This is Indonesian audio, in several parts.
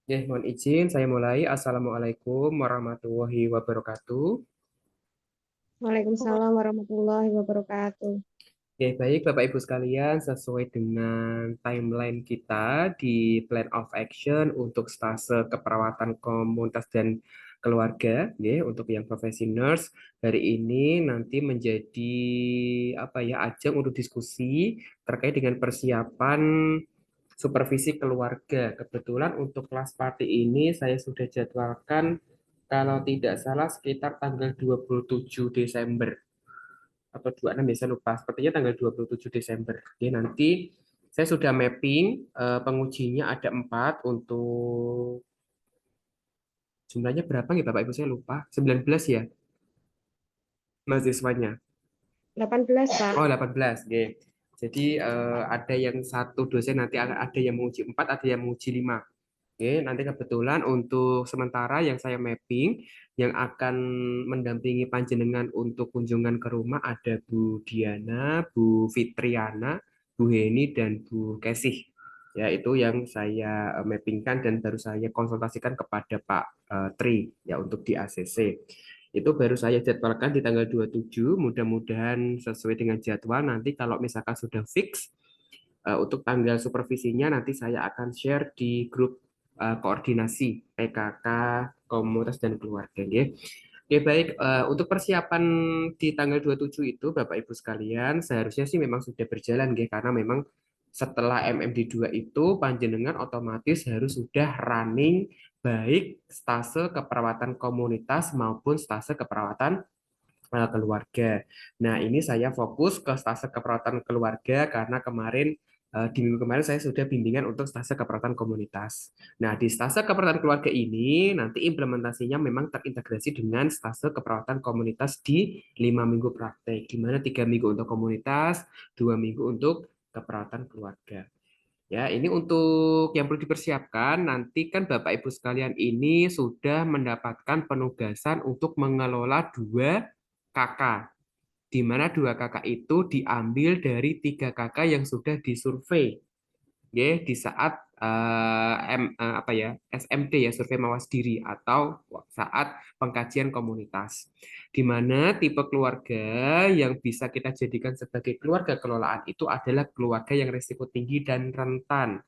Ya, mohon izin saya mulai. Assalamualaikum warahmatullahi wabarakatuh. Waalaikumsalam warahmatullahi wabarakatuh. Ya, baik Bapak Ibu sekalian, sesuai dengan timeline kita di Plan of Action untuk stase keperawatan komunitas dan keluarga, ya, untuk yang profesi nurse, hari ini nanti menjadi apa ya, ajang untuk diskusi terkait dengan persiapan supervisi keluarga. Kebetulan untuk kelas party ini saya sudah jadwalkan kalau tidak salah sekitar tanggal 27 Desember atau 26 ya, saya lupa. Sepertinya tanggal 27 Desember. Oke, nanti saya sudah mapping, pengujinya ada 4 untuk jumlahnya berapa ya Bapak Ibu, saya lupa. 19 ya mahasiswanya. 18, Pak. Oh, 18. Oke. Jadi ada yang satu dosen, nanti ada yang menguji 4, ada yang menguji 5. Oke, nanti kebetulan untuk sementara yang saya mapping, yang akan mendampingi panjenengan untuk kunjungan ke rumah ada Bu Diana, Bu Fitriana, Bu Heni, dan Bu Kesih. Ya, itu yang saya mappingkan dan baru saya konsultasikan kepada Pak Tri ya untuk di ACC. Itu baru saya jadwalkan di tanggal 27, mudah-mudahan sesuai dengan jadwal. Nanti kalau misalkan sudah fix, untuk tanggal supervisinya nanti saya akan share di grup koordinasi PKK komunitas dan keluarga ya. Oke, baik. Untuk persiapan di tanggal 27 itu Bapak Ibu sekalian seharusnya sih memang sudah berjalan ya, karena memang setelah MMD2 itu panjenengan otomatis harus sudah running baik stase keperawatan komunitas maupun stase keperawatan keluarga. Nah, ini saya fokus ke stase keperawatan keluarga karena kemarin di minggu kemarin saya sudah bimbingan untuk stase keperawatan komunitas. Nah, di stase keperawatan keluarga ini nanti implementasinya memang terintegrasi dengan stase keperawatan komunitas di 5 minggu praktek, di mana 3 minggu untuk komunitas, 2 minggu untuk keperawatan keluarga. Ya, ini untuk yang perlu dipersiapkan. Nanti kan Bapak Ibu sekalian ini sudah mendapatkan penugasan untuk mengelola 2 KK, di mana 2 KK itu diambil dari 3 KK yang sudah disurvei ya di saat apa ya, SMT ya, survei mawas diri atau saat pengkajian komunitas, di mana tipe keluarga yang bisa kita jadikan sebagai keluarga kelolaan itu adalah keluarga yang risiko tinggi dan rentan.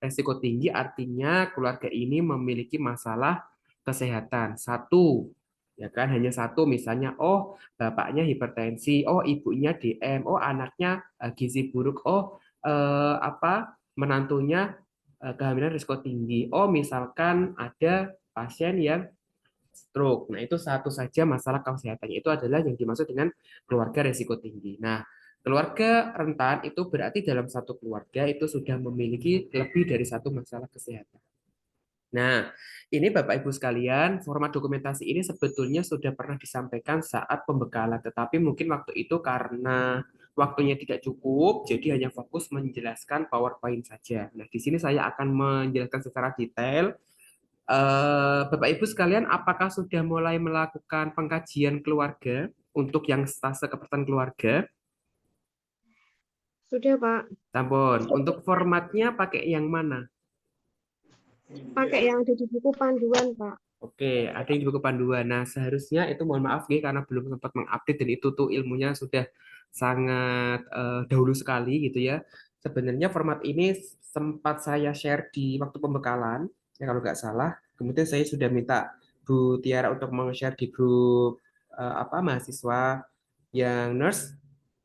Risiko tinggi artinya keluarga ini memiliki masalah kesehatan. Satu, ya kan, hanya satu, misalnya, oh bapaknya hipertensi, oh ibunya DM, oh anaknya gizi buruk, oh apa menantunya kehamilan risiko tinggi. Oh, misalkan ada pasien yang stroke. Nah, itu satu saja masalah kesehatannya. Itu adalah yang dimaksud dengan keluarga risiko tinggi. Nah, keluarga rentan itu berarti dalam satu keluarga itu sudah memiliki lebih dari satu masalah kesehatan. Nah, ini Bapak Ibu sekalian, format dokumentasi ini sebetulnya sudah pernah disampaikan saat pembekalan, tetapi mungkin waktu itu karena waktunya tidak cukup, jadi hanya fokus menjelaskan PowerPoint saja. Nah, di sini saya akan menjelaskan secara detail. Bapak Ibu sekalian, apakah sudah mulai melakukan pengkajian keluarga untuk yang stase keperawatan keluarga? Sudah, Pak. Sampun. Untuk formatnya pakai yang mana? Pakai yang ada di buku panduan, Pak. Oke, ada yang di buku panduan. Nah, seharusnya itu mohon maaf nih karena belum sempat mengupdate dan itu tuh ilmunya sudah sangat dahulu sekali gitu ya. Sebenarnya format ini sempat saya share di waktu pembekalan, ya kalau nggak salah. Kemudian saya sudah minta Bu Tiara untuk meng-share di grup apa mahasiswa yang nurse,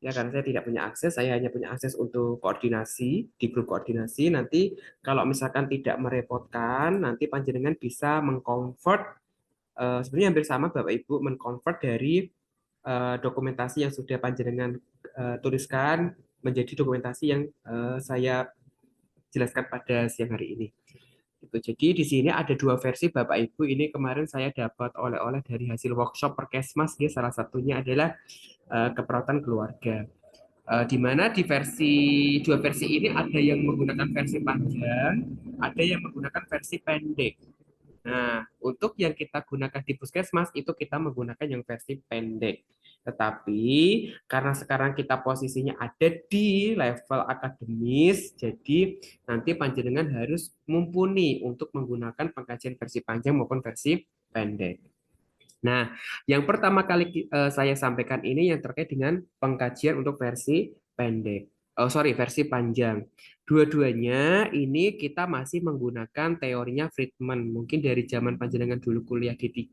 ya karena saya tidak punya akses, saya hanya punya akses untuk koordinasi di grup koordinasi. Nanti kalau misalkan tidak merepotkan, nanti panjenengan bisa mengconvert, sebenarnya hampir sama Bapak Ibu, mengconvert dari dokumentasi yang sudah panjenengan tuliskan menjadi dokumentasi yang saya jelaskan pada siang hari ini. Gitu. Jadi di sini ada 2 versi Bapak Ibu. Ini kemarin saya dapat oleh-oleh dari hasil workshop Perkesmas ya. Salah satunya adalah keperawatan keluarga. Di mana di 2 versi ini ada yang menggunakan versi panjang, ada yang menggunakan versi pendek. Nah, untuk yang kita gunakan di Puskesmas itu kita menggunakan yang versi pendek. Tetapi karena sekarang kita posisinya ada di level akademis, jadi nanti panjenengan harus mumpuni untuk menggunakan pengkajian versi panjang maupun versi pendek. Nah, yang pertama kali saya sampaikan ini yang terkait dengan pengkajian untuk versi pendek. Oh, sorry, versi panjang. Dua-duanya ini kita masih menggunakan teorinya Friedman. Mungkin dari zaman panjenengan dulu kuliah D3,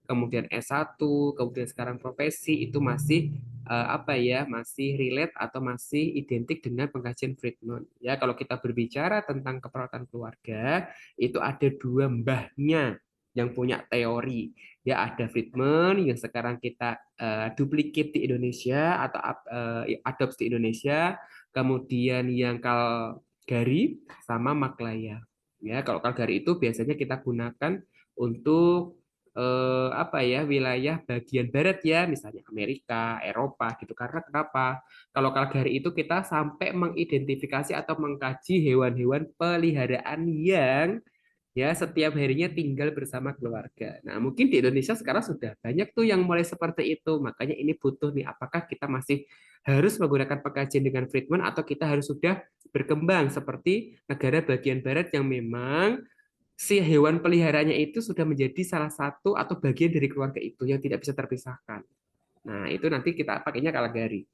kemudian S1, kemudian sekarang profesi, itu masih apa ya, masih relate atau masih identik dengan pengkajian Friedman. Ya, kalau kita berbicara tentang keperawatan keluarga, itu ada dua mbahnya yang punya teori. Ya, ada Friedman yang sekarang kita duplicate di Indonesia atau adopsi di Indonesia, kemudian yang Calgary sama Maglaya. Ya, kalau Calgary itu biasanya kita gunakan untuk apa ya, wilayah bagian barat ya, misalnya Amerika, Eropa gitu. Karena kenapa? Kalau Calgary itu kita sampai mengidentifikasi atau mengkaji hewan-hewan peliharaan yang ya setiap harinya tinggal bersama keluarga. Nah, mungkin di Indonesia sekarang sudah banyak tuh yang mulai seperti itu. Makanya ini butuh nih, apakah kita masih harus menggunakan pengkajian dengan Friedman atau kita harus sudah berkembang seperti negara bagian barat yang memang si hewan peliharaannya itu sudah menjadi salah satu atau bagian dari keluarga itu yang tidak bisa terpisahkan. Nah, itu nanti kita pakainya Calgary.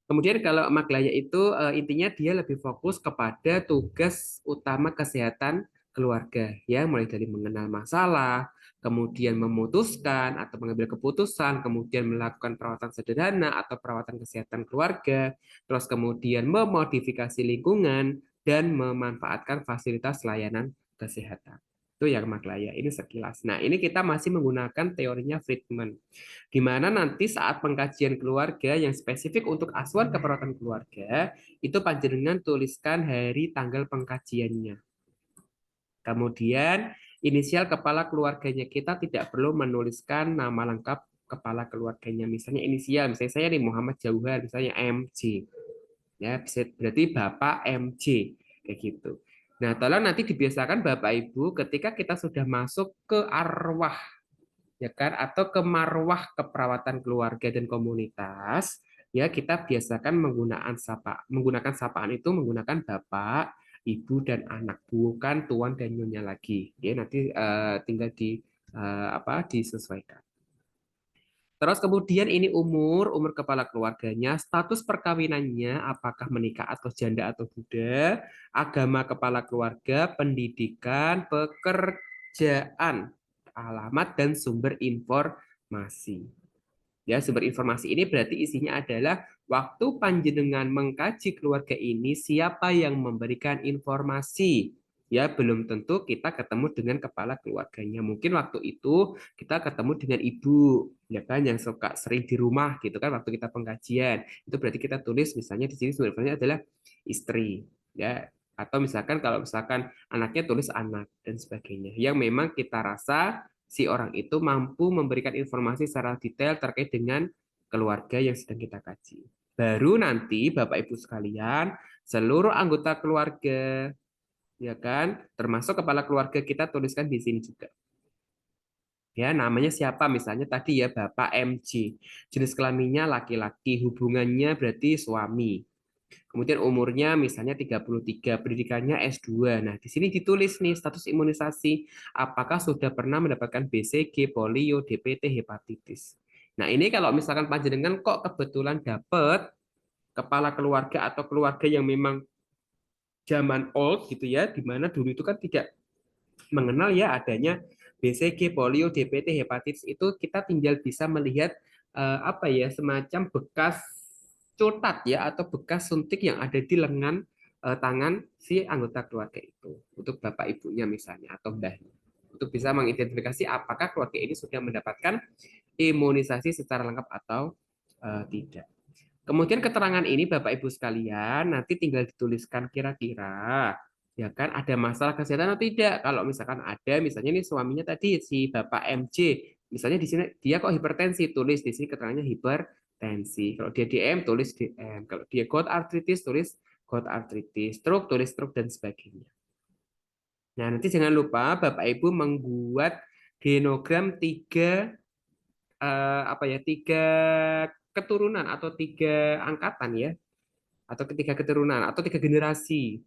Kemudian kalau Maglaya itu intinya dia lebih fokus kepada tugas utama kesehatan keluarga ya, mulai dari mengenal masalah, kemudian memutuskan atau mengambil keputusan, kemudian melakukan perawatan sederhana atau perawatan kesehatan keluarga, terus kemudian memodifikasi lingkungan dan memanfaatkan fasilitas layanan kesehatan. Itu yang Maglaya ini sekilas. Nah, ini kita masih menggunakan teorinya Friedman di mana nanti saat pengkajian keluarga yang spesifik untuk asuhan keperawatan keluarga, itu panjenengan tuliskan hari tanggal pengkajiannya. Kemudian inisial kepala keluarganya kita tidak perlu menuliskan nama lengkap kepala keluarganya. Misalnya inisial, misalnya saya nih Muhammad Jauhar, misalnya MJ. Ya, berarti Bapak MJ kayak gitu. Nah, tolong nanti dibiasakan Bapak Ibu ketika kita sudah masuk ke arwah ya kan, atau ke marwah keperawatan keluarga dan komunitas, ya kita biasakan menggunakan sapaan itu menggunakan bapak, ibu dan anak, bukan tuan dan nyonya lagi. Ya, nanti tinggal disesuaikan. Terus kemudian ini umur kepala keluarganya, status perkawinannya, apakah menikah atau janda atau duda, agama kepala keluarga, pendidikan, pekerjaan, alamat dan sumber informasi. Ya, sumber informasi ini berarti isinya adalah waktu panjenengan mengkaji keluarga ini siapa yang memberikan informasi. Ya, belum tentu kita ketemu dengan kepala keluarganya. Mungkin waktu itu kita ketemu dengan ibu, ya kan, yang suka sering di rumah gitu kan waktu kita pengkajian. Itu berarti kita tulis misalnya di sini sumber informasinya adalah istri, ya. Atau misalkan kalau misalkan anaknya tulis anak dan sebagainya. Yang memang kita rasa si orang itu mampu memberikan informasi secara detail terkait dengan keluarga yang sedang kita kaji. Baru nanti Bapak Ibu sekalian, seluruh anggota keluarga, ya kan, termasuk kepala keluarga kita tuliskan di sini juga. Ya, namanya siapa misalnya tadi ya Bapak MJ. Jenis kelaminnya laki-laki, hubungannya berarti suami. Kemudian umurnya misalnya 33, pendidikannya S2. Nah, di sini ditulis nih status imunisasi. Apakah sudah pernah mendapatkan BCG, polio, DPT, hepatitis. Nah, ini kalau misalkan panjenengan kok kebetulan dapat kepala keluarga atau keluarga yang memang zaman old gitu ya, di mana dulu itu kan tidak mengenal ya adanya BCG, polio, DPT, hepatitis, itu kita tinggal bisa melihat apa ya, semacam bekas cotat ya atau bekas suntik yang ada di lengan tangan si anggota keluarga itu untuk bapak ibunya misalnya atau mbahnya, untuk bisa mengidentifikasi apakah keluarga ini sudah mendapatkan imunisasi secara lengkap atau tidak. Kemudian keterangan ini Bapak Ibu sekalian nanti tinggal dituliskan kira-kira ya kan ada masalah kesehatan atau tidak. Kalau misalkan ada, misalnya nih suaminya tadi si Bapak MJ, misalnya di sini dia kok hipertensi, tulis di sini keterangannya hipertensi. Kalau dia DM tulis DM. Kalau dia gout arthritis tulis gout arthritis, stroke tulis stroke dan sebagainya. Nah, nanti jangan lupa Bapak Ibu membuat genogram 3 apa ya, 3 keturunan atau 3 angkatan ya, atau ketiga keturunan atau 3 generasi.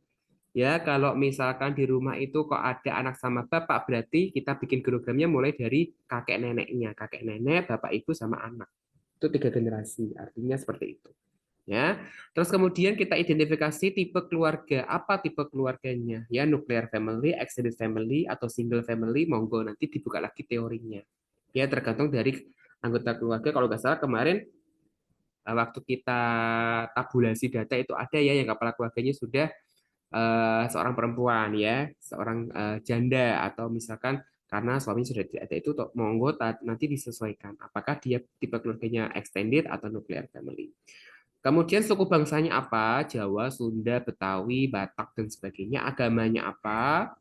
Ya, kalau misalkan di rumah itu kok ada anak sama bapak, berarti kita bikin programnya mulai dari kakek neneknya, kakek nenek, bapak ibu sama anak. Itu 3 generasi, artinya seperti itu. Ya, terus kemudian kita identifikasi tipe keluarga. Apa tipe keluarganya? Ya, nuclear family, extended family, atau single family. Monggo nanti dibuka lagi teorinya. Ya, tergantung dari anggota keluarga. Kalau nggak salah kemarin waktu kita tabulasi data itu ada ya yang kepala keluarganya sudah seorang perempuan ya, seorang janda atau misalkan karena suaminya sudah tidak ada itu monggo nanti disesuaikan apakah dia tipe keluarganya extended atau nuclear family. Kemudian suku bangsanya apa? Jawa, Sunda, Betawi, Batak dan sebagainya. Agamanya apa?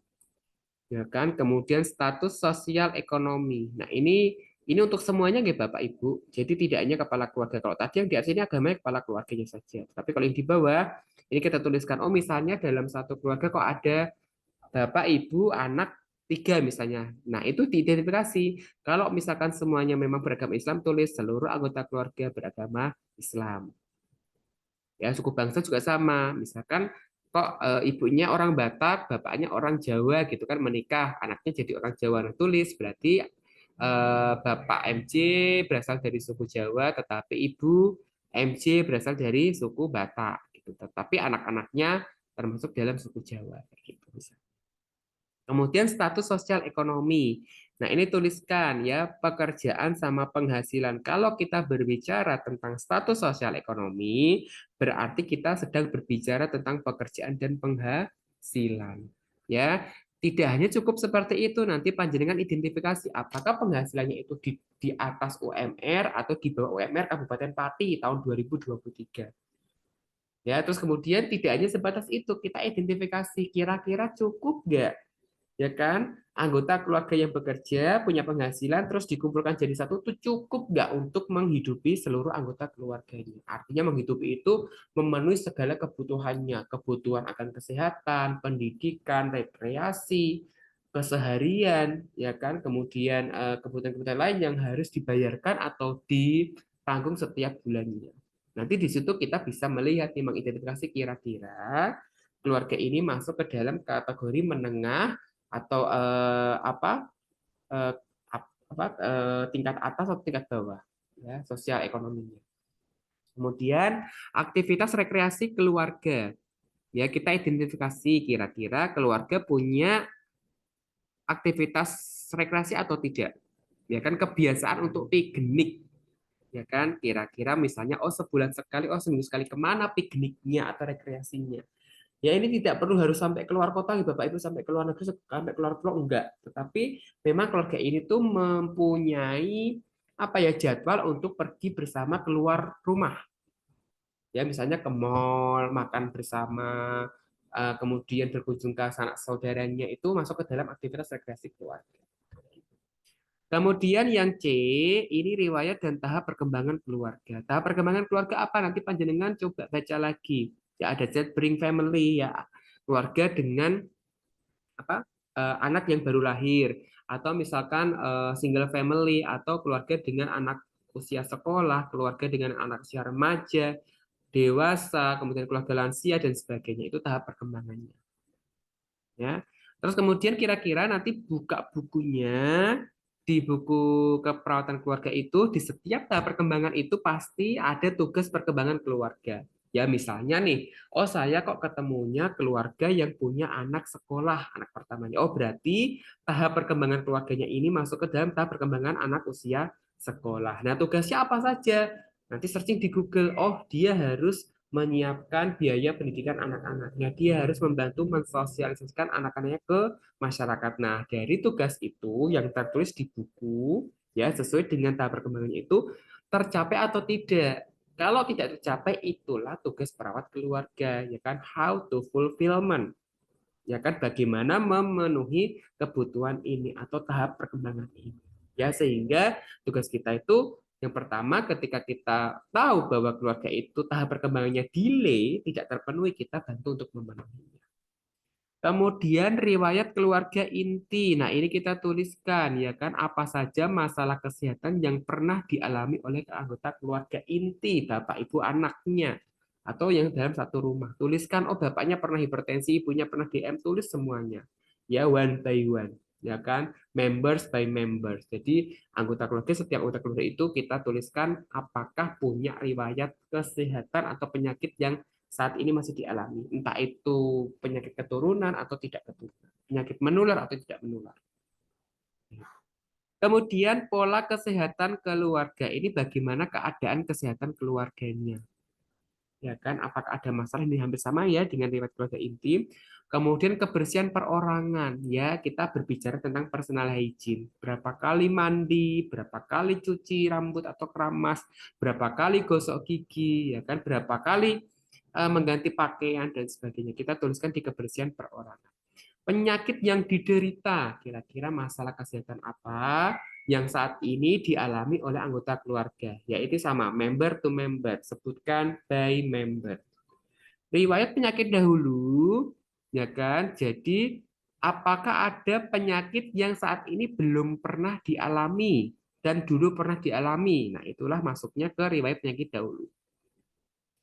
Ya kan? Kemudian status sosial ekonomi. Nah, ini untuk semuanya nggih Bapak Ibu. Jadi tidak hanya kepala keluarga. Kalau tadi yang di atas ini agamanya kepala keluarganya saja. Tapi kalau yang di bawah ini kita tuliskan, oh misalnya dalam satu keluarga kok ada Bapak, Ibu, anak 3 misalnya. Nah, itu diidentifikasi. Kalau misalkan semuanya memang beragama Islam, tulis seluruh anggota keluarga beragama Islam. Ya, suku bangsa juga sama. Misalkan kok ibunya orang Batak, bapaknya orang Jawa gitu kan menikah, anaknya jadi orang Jawa. Nah, tulis berarti Bapak MJ berasal dari suku Jawa, tetapi Ibu MJ berasal dari suku Batak gitu. Tetapi anak-anaknya termasuk dalam suku Jawa gitu. Kemudian status sosial ekonomi. Nah, ini tuliskan ya pekerjaan sama penghasilan. Kalau kita berbicara tentang status sosial ekonomi, berarti kita sedang berbicara tentang pekerjaan dan penghasilan. Ya, tidak hanya cukup seperti itu, nanti panjenengan identifikasi apakah penghasilannya itu di atas UMR atau di bawah UMR Kabupaten Pati tahun 2023. Ya, terus kemudian tidak hanya sebatas itu, kita identifikasi kira-kira cukup nggak ya kan, anggota keluarga yang bekerja punya penghasilan terus dikumpulkan jadi satu itu cukup nggak untuk menghidupi seluruh anggota keluarganya. Artinya menghidupi itu memenuhi segala kebutuhannya, kebutuhan akan kesehatan, pendidikan, rekreasi, keseharian, ya kan, kemudian kebutuhan-kebutuhan lain yang harus dibayarkan atau ditanggung setiap bulannya. Nanti di situ kita bisa melihat nih mengidentifikasi kira-kira keluarga ini masuk ke dalam kategori menengah atau eh, tingkat atas atau tingkat bawah ya sosial ekonominya. Kemudian aktivitas rekreasi keluarga ya kita identifikasi kira-kira keluarga punya aktivitas rekreasi atau tidak ya kan kebiasaan untuk piknik ya kan kira-kira misalnya oh sebulan sekali oh seminggu sekali kemana pikniknya atau rekreasinya. Ya ini tidak perlu harus sampai keluar kota, Bapak Ibu sampai keluar negeri, sampai keluar pulau enggak. Tetapi memang keluarga ini tuh mempunyai apa ya jadwal untuk pergi bersama keluar rumah. Ya misalnya ke mall, makan bersama, kemudian berkunjung ke sanak saudaranya itu masuk ke dalam aktivitas rekreasi keluarga. Kemudian yang C, ini riwayat dan tahap perkembangan keluarga. Tahap perkembangan keluarga apa? Nanti panjenengan coba baca lagi. Ya ada bring family ya, keluarga dengan apa? Anak yang baru lahir atau misalkan single family atau keluarga dengan anak usia sekolah, keluarga dengan anak usia remaja, dewasa, kemudian keluarga lansia dan sebagainya. Itu tahap perkembangannya. Ya. Terus kemudian kira-kira nanti buka bukunya di buku keperawatan keluarga itu di setiap tahap perkembangan itu pasti ada tugas perkembangan keluarga. Ya misalnya nih, oh saya kok ketemunya keluarga yang punya anak sekolah, anak pertamanya. Oh berarti tahap perkembangan keluarganya ini masuk ke dalam tahap perkembangan anak usia sekolah. Nah tugasnya apa saja? Nanti searching di Google, oh dia harus menyiapkan biaya pendidikan anak-anaknya. Dia harus membantu mensosialisasikan anak-anaknya ke masyarakat. Nah, dari tugas itu yang tertulis di buku, ya sesuai dengan tahap perkembangannya itu tercapai atau tidak. Kalau tidak tercapai, itulah tugas perawat keluarga, ya kan? How to fulfillment, ya kan? Bagaimana memenuhi kebutuhan ini atau tahap perkembangan ini. Ya, sehingga tugas kita itu yang pertama ketika kita tahu bahwa keluarga itu tahap perkembangannya delay, tidak terpenuhi, kita bantu untuk memenuhinya. Kemudian riwayat keluarga inti. Nah, ini kita tuliskan ya kan apa saja masalah kesehatan yang pernah dialami oleh anggota keluarga inti, Bapak Ibu anaknya atau yang dalam satu rumah. Tuliskan oh bapaknya pernah hipertensi, ibunya pernah DM, tulis semuanya. Ya one by one, ya kan? Members by members. Jadi anggota keluarga setiap anggota keluarga itu kita tuliskan apakah punya riwayat kesehatan atau penyakit yang saat ini masih dialami, entah itu penyakit keturunan atau tidak keturunan, penyakit menular atau tidak menular. Kemudian pola kesehatan keluarga ini bagaimana keadaan kesehatan keluarganya, ya kan? Apakah ada masalah ini hampir sama ya dengan riwayat keluarga intim. Kemudian kebersihan perorangan, ya kita berbicara tentang personal hygiene. Berapa kali mandi, berapa kali cuci rambut atau keramas, berapa kali gosok gigi, ya kan? Berapa kali mengganti pakaian dan sebagainya. Kita tuliskan di kebersihan perorangan. Penyakit yang diderita, kira-kira masalah kesehatan apa yang saat ini dialami oleh anggota keluarga, yaitu sama member to member, sebutkan by member. Riwayat penyakit dahulu, ya kan? Jadi apakah ada penyakit yang saat ini belum pernah dialami dan dulu pernah dialami? Nah, itulah masuknya ke riwayat penyakit dahulu.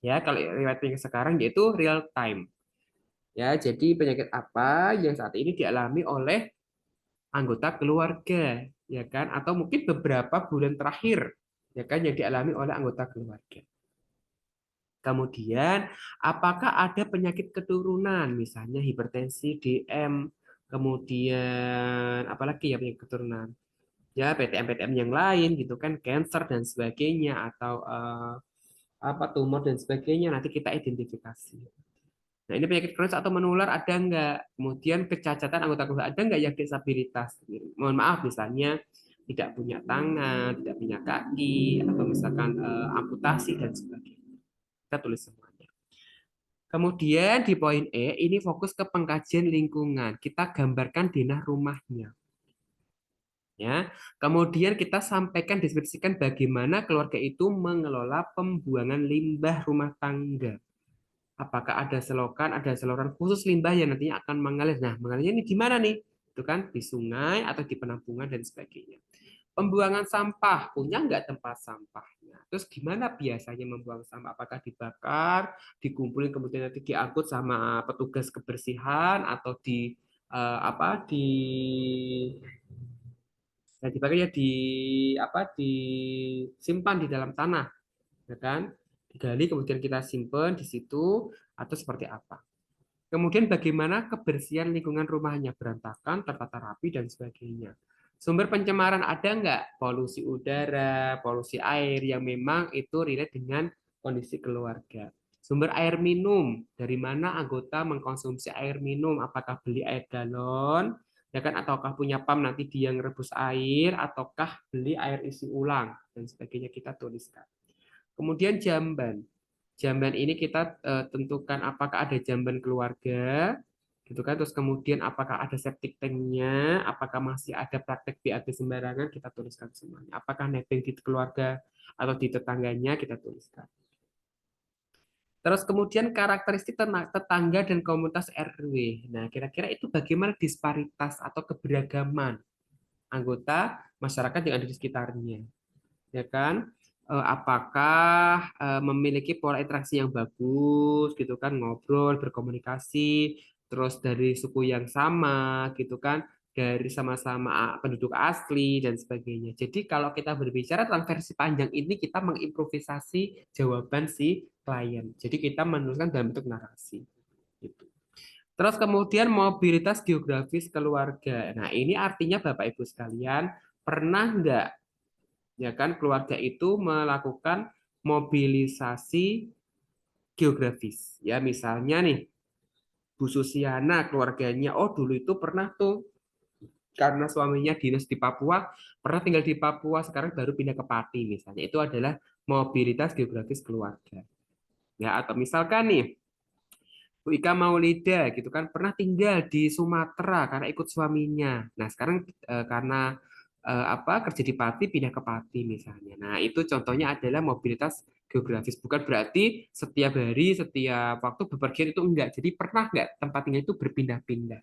Ya, kalau riwayat penyakit sekarang yaitu real time. Ya, jadi penyakit apa yang saat ini dialami oleh anggota keluarga, ya kan? Atau mungkin beberapa bulan terakhir, ya kan, yang dialami oleh anggota keluarga. Kemudian, apakah ada penyakit keturunan, misalnya hipertensi, DM, kemudian apalagi ya penyakit keturunan? Ya, PTM-PTM yang lain gitu kan, cancer dan sebagainya atau apa tumor dan sebagainya nanti kita identifikasi. Nah, ini penyakit kronis atau menular ada enggak? Kemudian kecacatan anggota keluarga ada enggak yang disabilitas? Mohon maaf misalnya tidak punya tangan, tidak punya kaki, atau misalkan amputasi dan sebagainya. Kita tulis semuanya. Kemudian di poin E, ini fokus ke pengkajian lingkungan. Kita gambarkan denah rumahnya. Ya. Kemudian kita sampaikan, deskripsikan bagaimana keluarga itu mengelola pembuangan limbah rumah tangga. Apakah ada selokan, ada saluran khusus limbah yang nantinya akan mengalir. Nah, mengalirnya ini di mana nih? Itu kan di sungai atau di penampungan dan sebagainya. Pembuangan sampah, punya nggak tempat sampahnya? Terus gimana biasanya membuang sampah? Apakah dibakar, dikumpulin kemudian nanti diangkut sama petugas kebersihan atau di apa dibakar ya di apa disimpan di dalam tanah, ya kan? Digali kemudian kita simpan di situ atau seperti apa? Kemudian bagaimana kebersihan lingkungan rumahnya, berantakan, tertata rapi, dan sebagainya. Sumber pencemaran ada nggak? Polusi udara, polusi air yang memang itu relate dengan kondisi keluarga. Sumber air minum, dari mana anggota mengkonsumsi air minum? Apakah beli air galon, ya kan? Ataukah punya pam nanti dia ngerebus air, ataukah beli air isi ulang, dan sebagainya kita tuliskan. Kemudian jamban. Jamban ini kita tentukan apakah ada jamban keluarga, gitu kan. Terus kemudian apakah ada septic tanknya, apakah masih ada praktek BAB sembarangan, kita tuliskan semuanya. Apakah netting di keluarga atau di tetangganya, kita tuliskan. Terus kemudian karakteristik tetangga dan komunitas RW. Nah, kira-kira itu bagaimana disparitas atau keberagaman anggota masyarakat yang ada di sekitarnya, ya kan? Apakah memiliki pola interaksi yang bagus gitu kan, ngobrol, berkomunikasi, terus dari suku yang sama gitu kan, dari sama-sama penduduk asli dan sebagainya. Jadi kalau kita berbicara tentang versi panjang ini kita mengimprovisasi jawaban si klien. Jadi kita menuliskan dalam bentuk narasi gitu. Terus kemudian mobilitas geografis keluarga. Nah, ini artinya Bapak Ibu sekalian, pernah nggak ya kan keluarga itu melakukan mobilisasi geografis ya, misalnya nih Bu Susiana keluarganya oh dulu itu pernah tuh karena suaminya dinas di Papua, pernah tinggal di Papua, sekarang baru pindah ke Pati misalnya. Itu adalah mobilitas geografis keluarga ya. Atau misalkan nih Bu Ika Maulida gitu kan pernah tinggal di Sumatera karena ikut suaminya. Nah sekarang karena kerja di Pati pindah ke Pati misalnya. Nah, itu contohnya adalah mobilitas geografis. Bukan berarti setiap hari, setiap waktu bepergian itu enggak. Jadi pernah enggak tempat tinggal itu berpindah-pindah.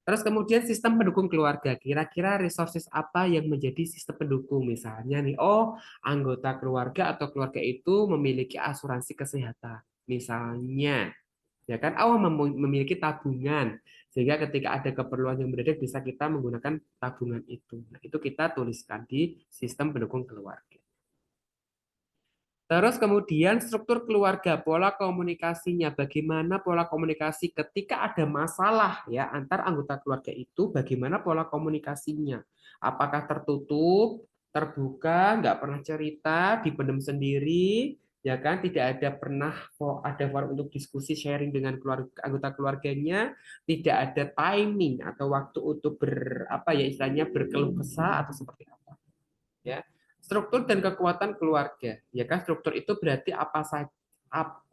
Terus kemudian sistem pendukung keluarga. Kira-kira resources apa yang menjadi sistem pendukung? Misalnya nih, anggota keluarga atau keluarga itu memiliki asuransi kesehatan. Misalnya, ya kan, memiliki tabungan sehingga ketika ada keperluan yang mendadak bisa kita menggunakan tabungan itu. Nah, itu kita tuliskan di sistem pendukung keluarga. Terus kemudian struktur keluarga, pola komunikasinya, bagaimana pola komunikasi ketika ada masalah ya antar anggota keluarga itu, bagaimana pola komunikasinya? Apakah tertutup, terbuka, nggak pernah cerita, dipendam sendiri, ya kan? Tidak ada pernah ada forum untuk diskusi sharing dengan anggota keluarganya, tidak ada timing atau waktu untuk apa ya istilahnya berkeluh kesah atau seperti apa? Ya, struktur dan kekuatan keluarga, ya kan? Struktur itu berarti apa saja,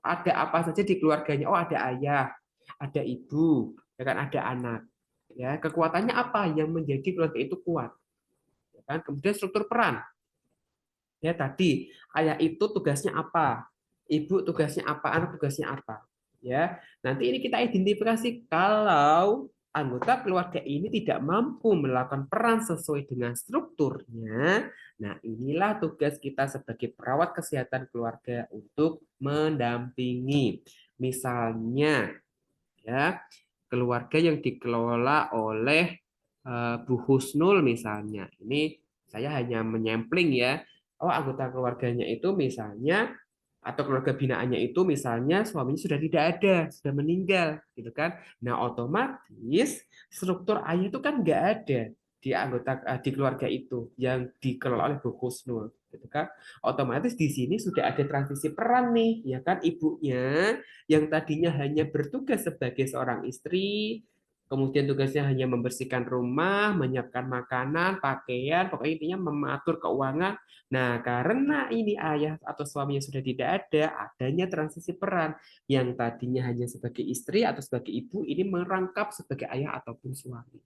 ada apa saja di keluarganya. Oh, ada ayah, ada ibu, ya kan, ada anak. Ya, kekuatannya apa yang menjadi keluarga itu kuat, ya kan? Kemudian struktur peran, ya tadi ayah itu tugasnya apa, ibu tugasnya apa, anak tugasnya apa, ya. Nanti ini kita identifikasi kalau anggota keluarga ini tidak mampu melakukan peran sesuai dengan strukturnya. Nah, inilah tugas kita sebagai perawat kesehatan keluarga untuk mendampingi. Misalnya, ya, keluarga yang dikelola oleh Bu Husnul misalnya. Ini saya hanya menyempling ya. Oh, anggota keluarganya itu misalnya atau keluarga binaannya itu misalnya suaminya sudah tidak ada, sudah meninggal, gitu kan. Nah, otomatis struktur ayah itu kan nggak ada di di keluarga itu yang dikelola oleh Bu Husnul, gitu kan. Otomatis di sini sudah ada transisi peran nih, ya kan, ibunya yang tadinya hanya bertugas sebagai seorang istri, kemudian tugasnya hanya membersihkan rumah, menyiapkan makanan, pakaian, pokoknya intinya mengatur keuangan. Nah, karena ini ayah atau suaminya sudah tidak ada, adanya transisi peran yang tadinya hanya sebagai istri atau sebagai ibu, ini merangkap sebagai ayah ataupun suami.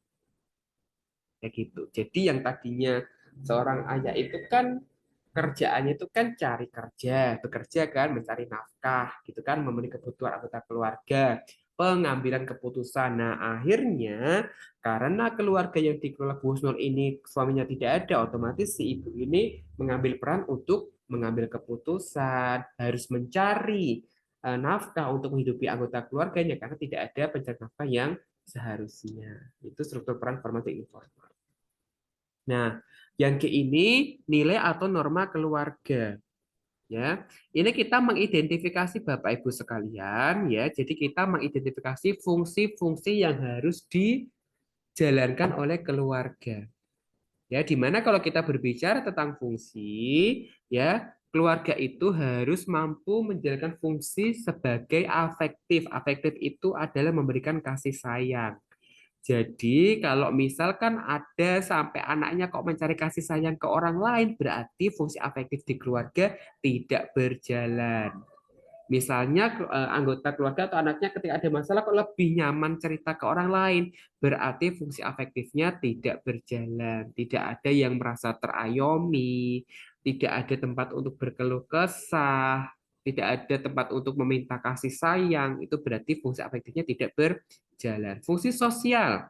Kayak gitu. Jadi yang tadinya seorang ayah itu kan kerjaannya itu kan cari kerja, bekerja kan, mencari nafkah, gitu kan, memenuhi kebutuhan anggota keluarga, pengambilan keputusan. Nah, akhirnya karena keluarga yang dikelola Bu Husnul ini suaminya tidak ada, otomatis si ibu ini mengambil peran untuk mengambil keputusan, harus mencari nafkah untuk menghidupi anggota keluarganya karena tidak ada pencari nafkah yang seharusnya. Itu struktur peran formal dan informal. Nah, yang ke ini nilai atau norma keluarga. Ya, ini kita mengidentifikasi Bapak Ibu sekalian ya. Jadi kita mengidentifikasi fungsi-fungsi yang harus dijalankan oleh keluarga. Ya, di mana kalau kita berbicara tentang fungsi, ya, keluarga itu harus mampu menjalankan fungsi sebagai afektif. Afektif itu adalah memberikan kasih sayang. Jadi kalau misalkan ada sampai anaknya kok mencari kasih sayang ke orang lain, berarti fungsi afektif di keluarga tidak berjalan. Misalnya anggota keluarga atau anaknya ketika ada masalah kok lebih nyaman cerita ke orang lain, berarti fungsi afektifnya tidak berjalan. Tidak ada yang merasa terayomi, tidak ada tempat untuk berkeluh kesah, tidak ada tempat untuk meminta kasih sayang, itu berarti fungsi afektifnya tidak berjalan. Fungsi sosial.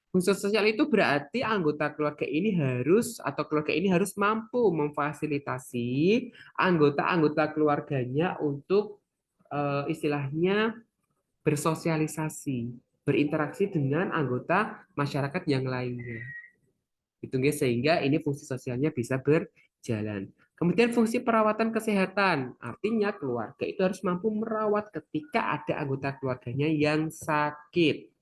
Fungsi sosial itu berarti anggota keluarga ini harus atau keluarga ini harus mampu memfasilitasi anggota-anggota keluarganya untuk istilahnya bersosialisasi, berinteraksi dengan anggota masyarakat yang lainnya. Gitu guys, sehingga ini fungsi sosialnya bisa berjalan. Kemudian fungsi perawatan kesehatan, artinya keluarga itu harus mampu merawat ketika ada anggota keluarganya yang sakit.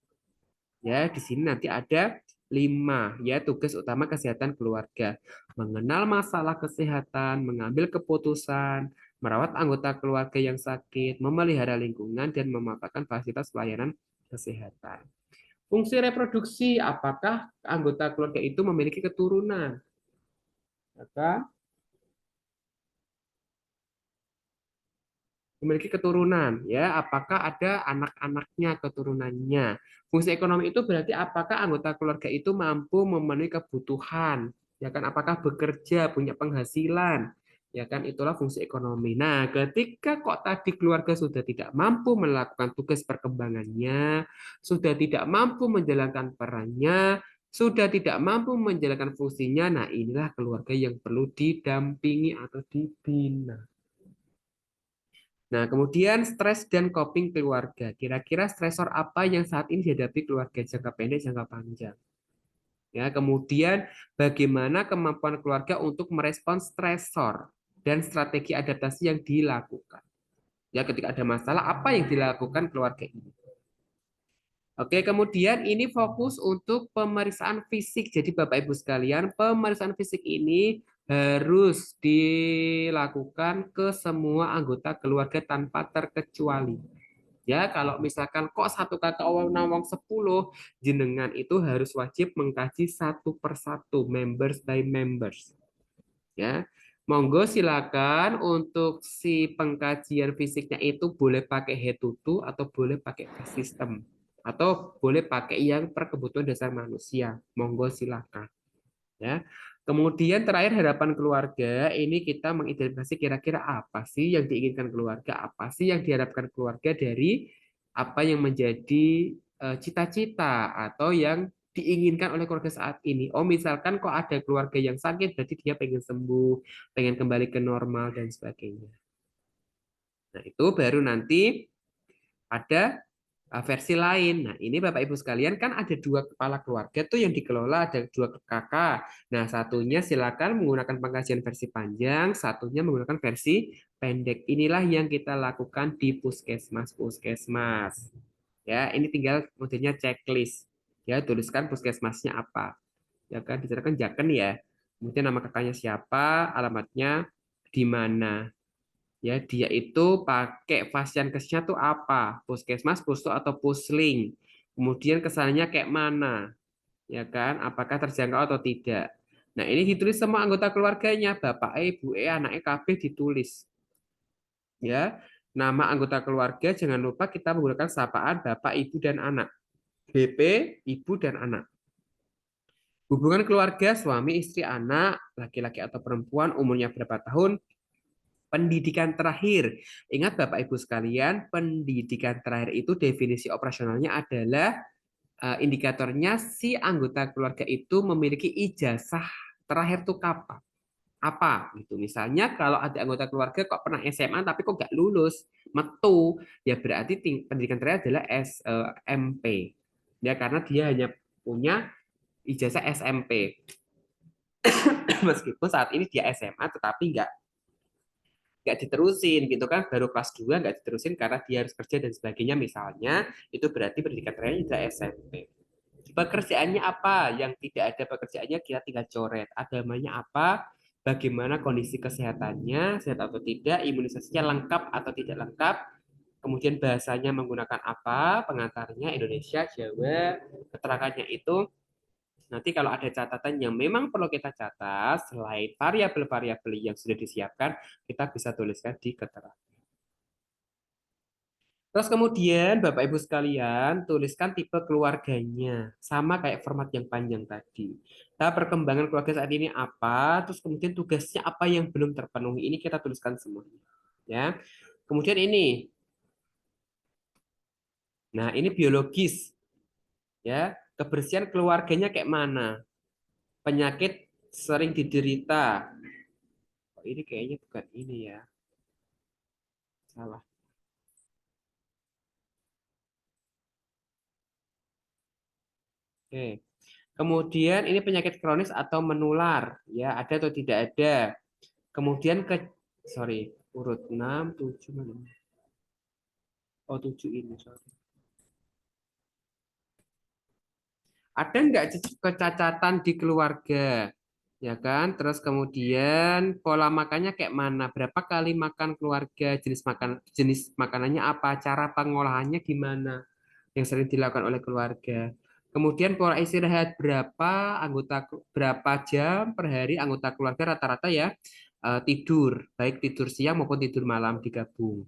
Ya, di sini nanti ada 5 ya tugas utama kesehatan keluarga. Mengenal masalah kesehatan, mengambil keputusan, merawat anggota keluarga yang sakit, memelihara lingkungan dan memanfaatkan fasilitas pelayanan kesehatan. Fungsi reproduksi, apakah anggota keluarga itu memiliki keturunan? Maka memiliki keturunan, ya. Apakah ada anak-anaknya, keturunannya. Fungsi ekonomi itu berarti apakah anggota keluarga itu mampu memenuhi kebutuhan, ya kan? Apakah bekerja, punya penghasilan, ya kan? Itulah fungsi ekonomi. Nah, ketika kok tadi keluarga sudah tidak mampu melakukan tugas perkembangannya, sudah tidak mampu menjalankan perannya, sudah tidak mampu menjalankan fungsinya, nah inilah keluarga yang perlu didampingi atau dibina. Nah, kemudian stres dan coping keluarga. Kira-kira stresor apa yang saat ini dihadapi keluarga jangka pendek, jangka panjang? Ya, kemudian bagaimana kemampuan keluarga untuk merespons stresor dan strategi adaptasi yang dilakukan. Ya, ketika ada masalah, apa yang dilakukan keluarga ini? Oke, kemudian ini fokus untuk pemeriksaan fisik. Jadi Bapak Ibu sekalian, pemeriksaan fisik ini harus dilakukan ke semua anggota keluarga tanpa terkecuali. Ya, kalau misalkan kok satu kakak nawang 10, jenengan itu harus wajib mengkaji satu persatu, members by members. Ya, monggo silakan untuk si pengkajian fisiknya itu boleh pakai head to toe atau boleh pakai sistem atau boleh pakai yang perkebutuhan dasar manusia. Monggo silakan. Ya. Kemudian terakhir harapan keluarga, ini kita mengidentifikasi kira-kira apa sih yang diinginkan keluarga, apa sih yang diharapkan keluarga dari apa yang menjadi cita-cita atau yang diinginkan oleh keluarga saat ini. Oh, misalkan kok ada keluarga yang sakit, berarti dia pengen sembuh, pengen kembali ke normal dan sebagainya. Nah, itu baru nanti ada versi lain. Nah, ini Bapak Ibu sekalian kan ada dua kepala keluarga tuh yang dikelola, ada dua kakak. Nah, satunya silakan menggunakan pengkajian versi panjang, satunya menggunakan versi pendek. Inilah yang kita lakukan di puskesmas. Ya, ini tinggal modelnya checklist. Ya, tuliskan puskesmasnya apa. Ya kan, diceritakan Jaken ya. Kemudian nama kakaknya siapa, alamatnya di mana. Ya, dia itu pakai fasiankesnya tuh apa? Puskesmas, pustu atau pusling. Kemudian kesannya kayak mana? Ya kan? Apakah terjangkau atau tidak? Nah, ini ditulis semua anggota keluarganya, bapak, ibu, anaknya KB ditulis. Ya. Nama anggota keluarga jangan lupa kita menggunakan sapaan bapak, ibu dan anak. BP, ibu dan anak. Hubungan keluarga suami, istri, anak, laki-laki atau perempuan, umurnya berapa tahun, pendidikan terakhir. Ingat Bapak Ibu sekalian, pendidikan terakhir itu definisi operasionalnya adalah indikatornya si anggota keluarga itu memiliki ijazah terakhir tuh kapan? Apa gitu. Misalnya kalau ada anggota keluarga kok pernah SMA tapi kok nggak lulus, metu, ya berarti pendidikan terakhir adalah SMP. Ya karena dia hanya punya ijazah SMP. Meskipun saat ini dia SMA tetapi nggak diterusin gitu kan, baru kelas 2 nggak diterusin karena dia harus kerja dan sebagainya misalnya, itu berarti pendidikan terakhir sudah SMP. Pekerjaannya apa? Yang tidak ada pekerjaannya kita tinggal coret. Agamanya apa? Bagaimana kondisi kesehatannya, sehat atau tidak, imunisasinya lengkap atau tidak lengkap, kemudian bahasanya menggunakan apa, pengantarnya Indonesia, Jawa, keterangannya itu. Nanti kalau ada catatan yang memang perlu kita catat, selain variabel-variabel yang sudah disiapkan, kita bisa tuliskan di keterangan. Terus kemudian Bapak Ibu sekalian, tuliskan tipe keluarganya. Sama kayak format yang panjang tadi. Tahap perkembangan keluarga saat ini apa, terus kemudian tugasnya apa yang belum terpenuhi. Ini kita tuliskan semuanya. Ya. Kemudian ini. Nah, ini biologis. Ya. Kebersihan keluarganya kayak mana? Penyakit sering diderita. Oh, ini kayaknya bukan ini ya. Salah. Oke. Kemudian ini penyakit kronis atau menular, ya ada atau tidak ada. Kemudian urut 6, 7 mana? Oh, 7 ini, sorry. Ada nggak kecacatan di keluarga? Ya kan? Terus kemudian pola makannya kayak mana? Berapa kali makan keluarga? Jenis makanannya apa? Cara pengolahannya gimana? Yang sering dilakukan oleh keluarga. Kemudian pola istirahat berapa jam per hari anggota keluarga rata-rata ya tidur, baik tidur siang maupun tidur malam digabung.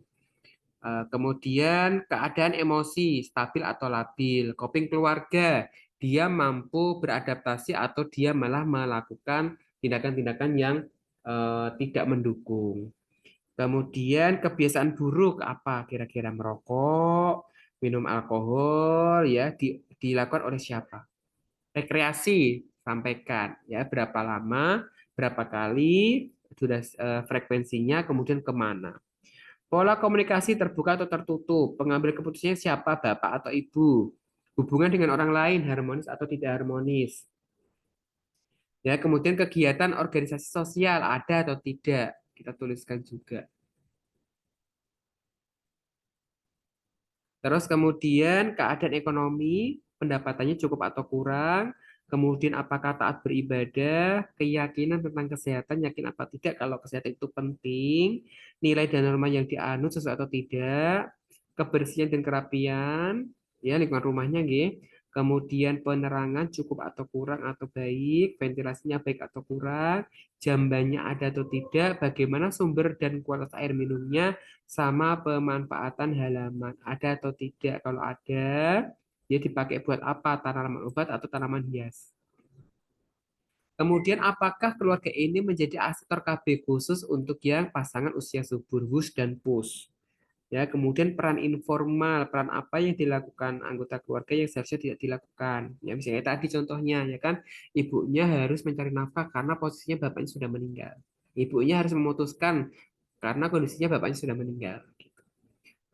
Kemudian keadaan emosi stabil atau labil, coping keluarga, dia mampu beradaptasi atau dia malah melakukan tindakan-tindakan yang tidak mendukung. Kemudian kebiasaan buruk apa? Kira-kira merokok, minum alkohol, ya dilakukan oleh siapa? Rekreasi, sampaikan ya berapa lama, berapa kali, sudah frekuensinya, kemudian kemana. Pola komunikasi terbuka atau tertutup, pengambil keputusannya siapa, bapak atau ibu. Hubungan dengan orang lain harmonis atau tidak harmonis. Ya, kemudian kegiatan organisasi sosial ada atau tidak, kita tuliskan juga. Terus kemudian keadaan ekonomi, pendapatannya cukup atau kurang. Kemudian apakah taat beribadah, keyakinan tentang kesehatan, yakin apa tidak kalau kesehatan itu penting, nilai dan norma yang dianut sesuai atau tidak, kebersihan dan kerapian, ya lingkungan rumahnya, nggih. Kemudian penerangan cukup atau kurang atau baik, ventilasinya baik atau kurang, jambannya ada atau tidak, bagaimana sumber dan kualitas air minumnya, sama pemanfaatan halaman ada atau tidak. Kalau ada, dia dipakai buat apa? Tanaman obat atau tanaman hias. Kemudian apakah keluarga ini menjadi asitor KB khusus untuk yang pasangan usia subur, WUS dan PUS? Ya, kemudian peran informal, peran apa yang dilakukan anggota keluarga yang seharusnya tidak dilakukan. Ya, misalnya tadi contohnya, ya kan, ibunya harus mencari nafkah karena posisinya bapaknya sudah meninggal. Ibunya harus memutuskan karena kondisinya bapaknya sudah meninggal.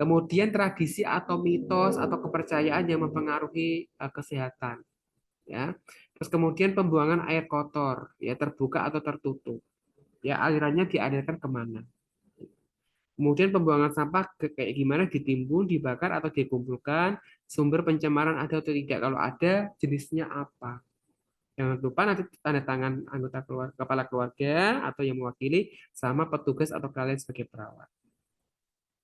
Kemudian tradisi atau mitos atau kepercayaan yang mempengaruhi kesehatan, ya. Terus kemudian pembuangan air kotor, ya terbuka atau tertutup, ya alirannya dialirkan kemana. Kemudian pembuangan sampah kayak gimana, ditimbun, dibakar atau dikumpulkan, sumber pencemaran ada atau tidak, kalau ada jenisnya apa. Jangan lupa nanti tanda tangan anggota keluarga, kepala keluarga atau yang mewakili sama petugas atau kalian sebagai perawat.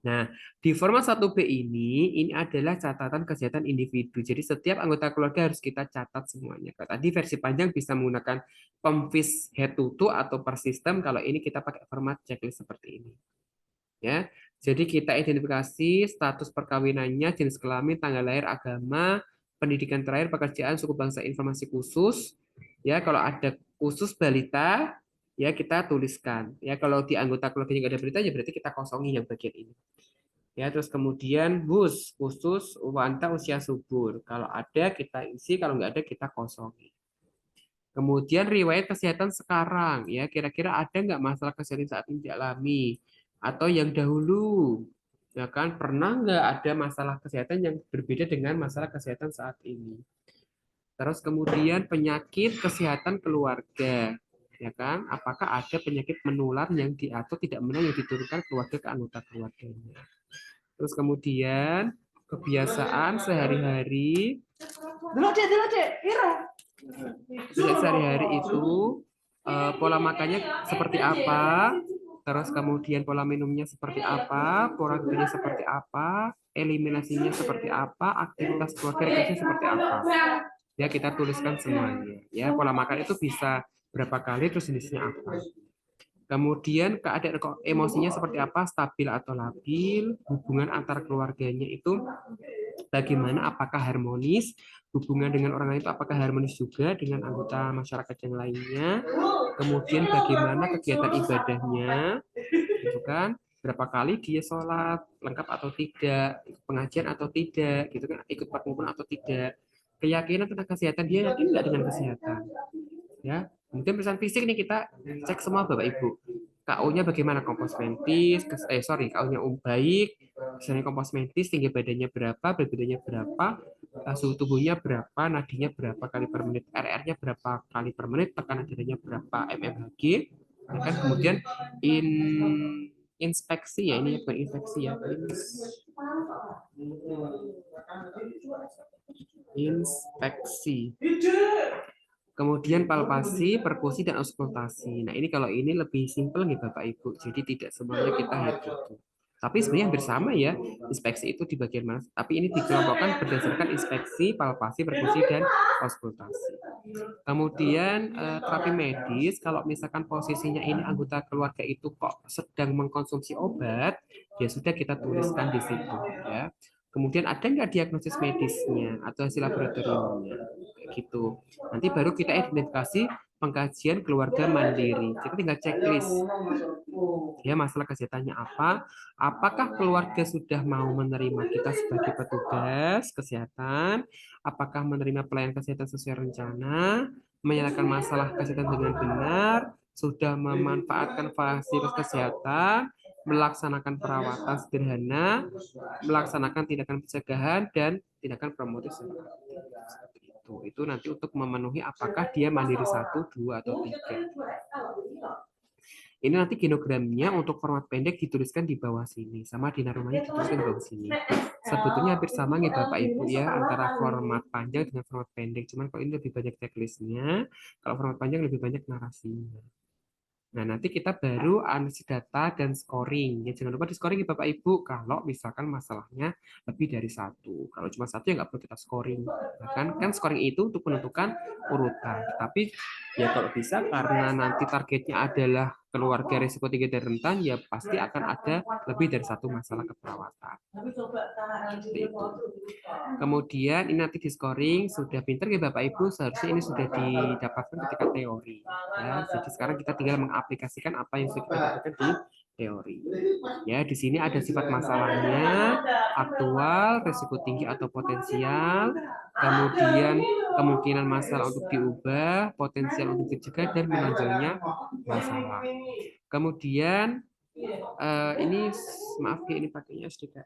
Nah, di format 1B ini adalah catatan kesehatan individu. Jadi setiap anggota keluarga harus kita catat semuanya. Kalau tadi versi panjang bisa menggunakan PEMFIS head to toe atau per sistem. Kalau ini kita pakai format checklist seperti ini. Ya, jadi kita identifikasi status perkawinannya, jenis kelamin, tanggal lahir, agama, pendidikan terakhir, pekerjaan, suku bangsa, informasi khusus. Ya, kalau ada khusus balita, ya kita tuliskan. Ya, kalau di anggota keluarga nggak ada berita, ya berarti kita kosongi yang bagian ini. Ya, terus kemudian WUS, khusus wanita usia subur. Kalau ada kita isi, kalau nggak ada kita kosongi. Kemudian riwayat kesehatan sekarang, ya kira-kira ada nggak masalah kesehatan saat ini dialami atau yang dahulu, ya kan pernah nggak ada masalah kesehatan yang berbeda dengan masalah kesehatan saat ini. Terus kemudian penyakit kesehatan keluarga, ya kan? Apakah ada penyakit menular yang atau tidak menular yang diturunkan keluarga ke anggota keluarganya. Terus kemudian kebiasaan sehari-hari. Sehari-hari itu pola makannya seperti apa, terus kemudian pola minumnya seperti apa, pola tidurnya seperti apa, eliminasinya seperti apa, aktivitas keluarga rekreasi seperti apa. Ya kita tuliskan semuanya. Ya pola makan itu bisa berapa kali, terus jenisnya apa. Kemudian keadaan emosinya seperti apa, stabil atau labil, hubungan antar keluarganya itu bagaimana, apakah harmonis, hubungan dengan orang lain itu apakah harmonis juga dengan anggota masyarakat yang lainnya, kemudian bagaimana kegiatan ibadahnya, gitu kan, berapa kali dia sholat, lengkap atau tidak, pengajian atau tidak, gitu kan, ikut perkumpulan atau tidak, keyakinan tentang kesehatan, dia yakin nggak dengan kesehatan, ya. Kemudian pemeriksaan fisik nih kita cek semua Bapak Ibu. KO-nya bagaimana, kompos mentis, KO-nya baik, misalnya kompos mentis, tinggi badannya berapa, berat badannya berapa, suhu tubuhnya berapa, nadinya berapa kali per menit, RR-nya berapa kali per menit, tekanan darahnya berapa mmHg, kan kemudian inspeksi ya, ini bukan infeksi ya, inspeksi. Kemudian palpasi, perkusi, dan auskultasi. Nah, ini kalau ini lebih simpel nih Bapak Ibu. Jadi tidak semuanya kita head to toe. Tapi sebenarnya hampir sama ya, inspeksi itu di bagian mana. Tapi ini dikelompokkan berdasarkan inspeksi, palpasi, perkusi, dan auskultasi. Kemudian terapi medis, kalau misalkan posisinya ini anggota keluarga itu kok sedang mengkonsumsi obat, ya sudah kita tuliskan di situ ya. Kemudian ada nggak diagnosis medisnya atau hasil laboratoriumnya, gitu. Nanti baru kita identifikasi pengkajian keluarga mandiri. Kita tinggal checklist ya masalah kesehatannya apa, apakah keluarga sudah mau menerima kita sebagai petugas kesehatan, apakah menerima pelayanan kesehatan sesuai rencana, menyelesaikan masalah kesehatan dengan benar, sudah memanfaatkan fasilitas kesehatan, melaksanakan perawatan sederhana, melaksanakan tindakan pencegahan dan tindakan promotif itu nanti untuk memenuhi apakah dia mandiri 1, 2, atau 3. Ini nanti genogramnya untuk format pendek dituliskan di bawah sini, sama di narumanya dituliskan di bawah sini. Sebetulnya hampir sama nih Bapak Ibu ya, antara format panjang dengan format pendek. Cuman kalau ini lebih banyak checklistnya, kalau format panjang lebih banyak narasinya. Nah, nanti kita baru analisis data dan scoring. Ya, jangan lupa di scoring ya Bapak Ibu, kalau misalkan masalahnya lebih dari 1. Kalau cuma 1 ya nggak perlu kita scoring. Kan scoring itu untuk menentukan urutan. Tapi ya kalau bisa, karena nanti targetnya adalah keluarga risiko tinggi dan rentan, ya pasti akan ada lebih dari 1 masalah keperawatan. Seperti itu. Kemudian ini nanti di scoring, sudah pinter ya Bapak Ibu, seharusnya ini sudah didapatkan ketika teori. Ya, jadi sekarang kita tinggal mengaplikasikan apa yang sudah kita dapatkan di teori. Ya, di sini ada sifat masalahnya, aktual, risiko tinggi atau potensial, kemudian kemungkinan masalah untuk diubah, potensial untuk dicegah, dan menonjolnya masalah. Kemudian ini maaf ya, ini pakainya SDK.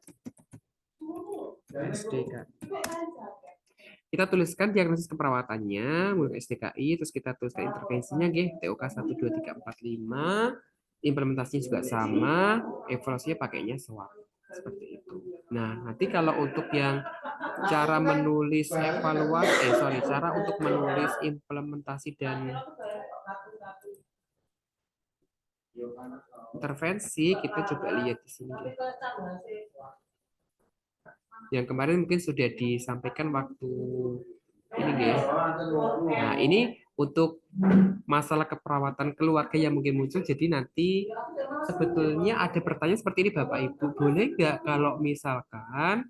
Kita tuliskan diagnosis keperawatannya menurut SDKI, terus kita tuliskan intervensinya TOK 1 2 3 4 5. Implementasinya juga sama, evaluasinya pakainya SWOT. Seperti itu. Nah, nanti kalau untuk yang cara menulis evaluasi, cara untuk menulis implementasi dan intervensi, kita coba lihat di sini. Yang kemarin mungkin sudah disampaikan waktu ini ya. Nah, ini untuk masalah keperawatan keluarga yang mungkin muncul. Jadi nanti sebetulnya ada pertanyaan seperti ini Bapak Ibu, boleh nggak kalau misalkan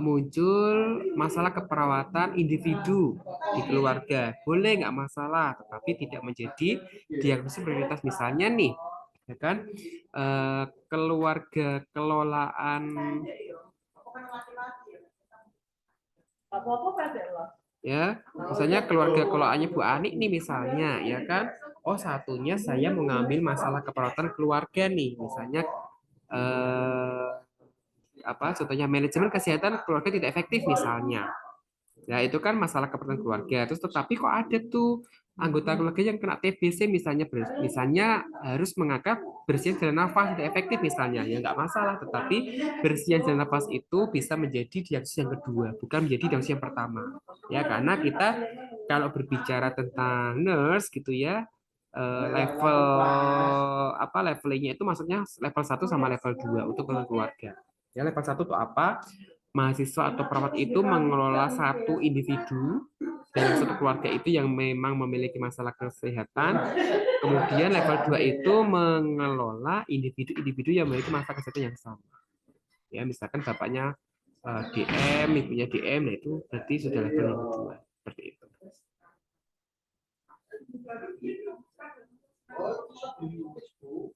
muncul masalah keperawatan individu di keluarga, boleh nggak masalah, tetapi tidak menjadi diagnosis prioritas. Misalnya nih, ya kan, keluarga kelolaan ya, misalnya keluarga kelolaannya Bu Ani nih misalnya, ya kan, oh satunya saya mengambil masalah keperawatan keluarga nih, misalnya contohnya manajemen kesehatan keluarga tidak efektif misalnya. Ya, itu kan masalah keperawatan keluarga. Terus tetapi kok ada tuh anggota keluarga yang kena TBC misalnya harus mengangkat bersihan jalan nafas tidak efektif misalnya, ya nggak masalah. Tetapi bersihan jalan nafas itu bisa menjadi diagnosis yang kedua, bukan menjadi diagnosis yang pertama. Ya, karena kita kalau berbicara tentang nurse gitu ya, level levelingnya itu maksudnya level 1 sama level 2 untuk keluarga. Ya, level 1 itu apa? Mahasiswa atau perawat itu mengelola satu individu dalam satu keluarga itu yang memang memiliki masalah kesehatan. Kemudian level 2 itu mengelola individu-individu yang memiliki masalah kesehatan yang sama. Ya, misalkan bapaknya DM, ibunya DM, nah itu berarti sudah level yang kedua. Seperti itu.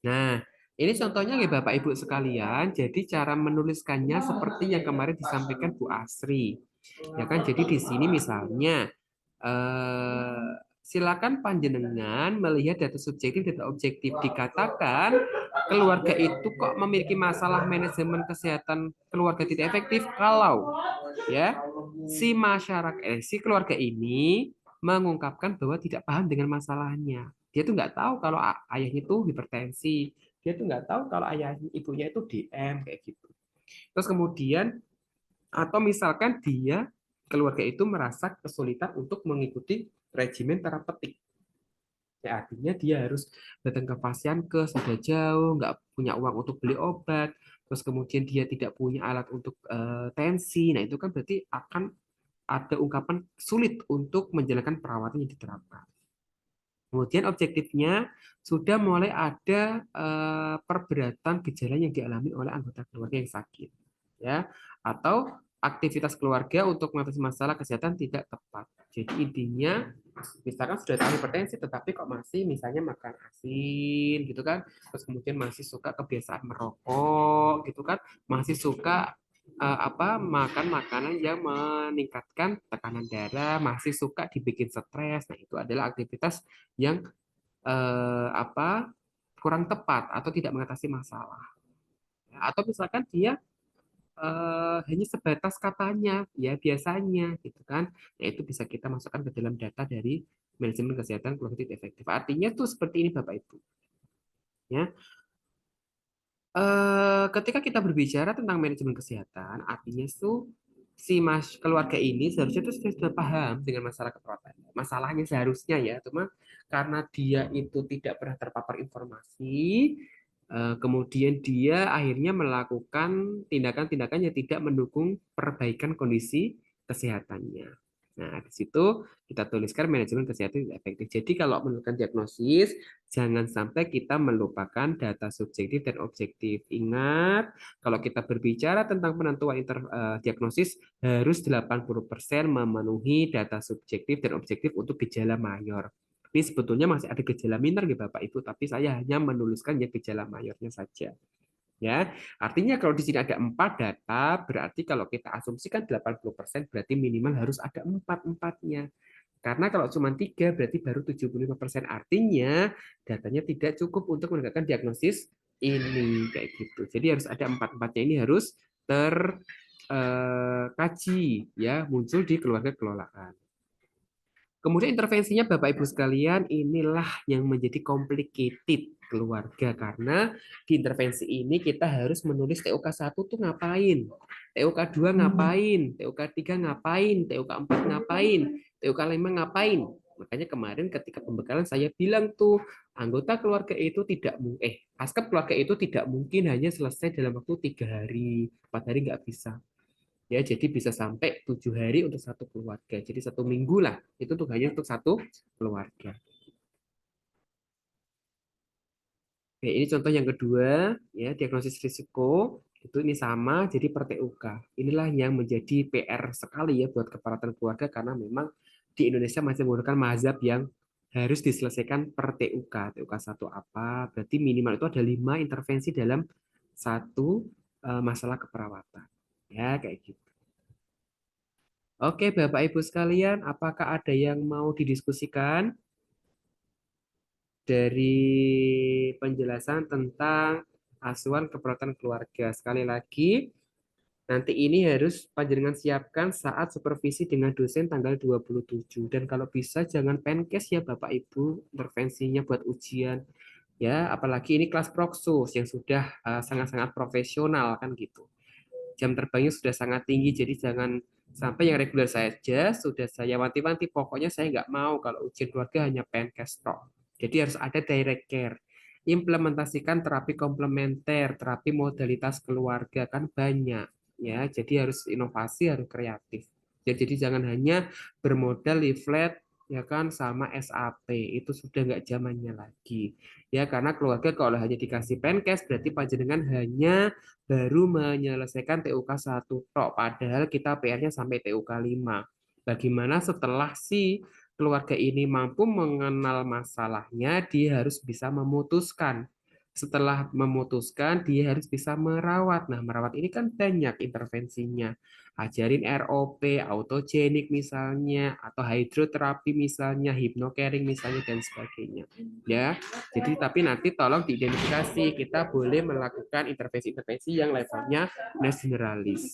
Nah, ini contohnya ya Bapak Ibu sekalian. Jadi cara menuliskannya seperti yang kemarin disampaikan Bu Asri. Ya kan, jadi di sini misalnya silakan panjenengan melihat data subjektif, data objektif. Dikatakan keluarga itu kok memiliki masalah manajemen kesehatan keluarga tidak efektif kalau ya si keluarga ini mengungkapkan bahwa tidak paham dengan masalahnya. Dia tuh nggak tahu kalau ayahnya itu hipertensi. Dia tuh nggak tahu kalau ayah ibunya itu DM kayak gitu. Terus kemudian atau misalkan dia keluarga itu merasa kesulitan untuk mengikuti regimen terapeutik. Ya, artinya dia harus datang ke Fasiankes, sudah jauh, nggak punya uang untuk beli obat, terus kemudian dia tidak punya alat untuk tensi. Nah, itu kan berarti akan ada ungkapan sulit untuk menjalankan perawatan yang diterapkan. Kemudian objektifnya sudah mulai ada perberatan gejala yang dialami oleh anggota keluarga yang sakit, ya, atau aktivitas keluarga untuk mengatasi masalah kesehatan tidak tepat. Jadi intinya, misalkan sudah tahu hipertensi, tetapi kok masih misalnya makan asin, gitu kan, terus kemudian masih suka kebiasaan merokok, gitu kan, masih suka makan makanan yang meningkatkan tekanan darah, masih suka dibikin stres. Nah, itu adalah aktivitas yang kurang tepat atau tidak mengatasi masalah. Atau misalkan dia hanya sebatas katanya, ya biasanya, gitu kan. Nah, itu bisa kita masukkan ke dalam data dari manajemen kesehatan keluarga tidak efektif. Artinya tuh seperti ini Bapak Ibu. Ya, ketika kita berbicara tentang manajemen kesehatan, artinya tuh si mas keluarga ini seharusnya tuh sudah paham dengan masalah keperawatan. Masalahnya seharusnya ya, cuma karena dia itu tidak pernah terpapar informasi, kemudian dia akhirnya melakukan tindakan-tindakan yang tidak mendukung perbaikan kondisi kesehatannya. Nah, di situ kita tuliskan manajemen kesehatan yang efektif. Jadi kalau menentukan diagnosis, jangan sampai kita melupakan data subjektif dan objektif. Ingat, kalau kita berbicara tentang penentuan diagnosis, harus 80% memenuhi data subjektif dan objektif untuk gejala mayor. Tapi sebetulnya masih ada gejala minor ya Bapak Ibu, tapi saya hanya menuliskan ya gejala mayornya saja. Ya, artinya kalau di sini ada 4 data, berarti kalau kita asumsikan 80%, berarti minimal harus ada 4-4-nya. Karena kalau cuma 3, berarti baru 75%. Artinya datanya tidak cukup untuk menegakkan diagnosis ini kayak gitu. Jadi harus ada 4-4-nya ini harus terkaji ya, muncul di keluarga kelolaan. Kemudian intervensinya Bapak Ibu sekalian, inilah yang menjadi complicated keluarga karena di intervensi ini kita harus menulis TUK 1 tuh ngapain, TUK 2 ngapain, TUK 3 ngapain, TUK 4 ngapain, TUK 5 ngapain. Makanya kemarin ketika pembekalan saya bilang tuh anggota keluarga itu tidak askep keluarga itu tidak mungkin hanya selesai dalam waktu 3 hari, 4 hari nggak bisa. Ya, jadi bisa sampai 7 hari untuk satu keluarga. Jadi 1 minggu lah, itu tuh hanya untuk satu keluarga. Oke, ini contoh yang kedua, ya diagnosis risiko itu ini sama, jadi per TUK. Inilah yang menjadi PR sekali ya buat keperawatan keluarga karena memang di Indonesia masih menggunakan mazhab yang harus diselesaikan per TUK. TUK 1 apa? Berarti minimal itu ada 5 intervensi dalam satu masalah keperawatan. Ya, kayak gitu. Oke, Bapak Ibu sekalian, apakah ada yang mau didiskusikan dari penjelasan tentang asuhan keperawatan keluarga? Sekali lagi, nanti ini harus panjenengan siapkan saat supervisi dengan dosen tanggal 27. Dan kalau bisa jangan penkes ya Bapak Ibu, intervensinya buat ujian. Ya, apalagi ini kelas proksus yang sudah sangat-sangat profesional kan gitu. Jam terbangnya sudah sangat tinggi, jadi jangan sampai yang reguler saja sudah saya wanti-wanti, pokoknya saya nggak mau kalau ujian keluarga hanya PNKes tok. Jadi harus ada direct care. Implementasikan terapi komplementer, terapi modalitas keluarga kan banyak ya. Jadi harus inovasi, harus kreatif. Ya, jadi jangan hanya bermodal leaflet ya kan sama SAP, itu sudah nggak zamannya lagi. Ya karena keluarga kalau hanya dikasih Penkes berarti panjenengan hanya baru menyelesaikan TUK 1 tok, padahal kita PR-nya sampai TUK 5. Bagaimana setelah si keluarga ini mampu mengenal masalahnya, dia harus bisa memutuskan. Setelah memutuskan, dia harus bisa merawat. Nah, merawat ini kan banyak intervensinya. Ajarin ROP, autogenik misalnya, atau hidroterapi misalnya, hypnocaring misalnya, dan sebagainya. Ya, jadi tapi nanti tolong diidentifikasi, kita boleh melakukan intervensi-intervensi yang levelnya generalis.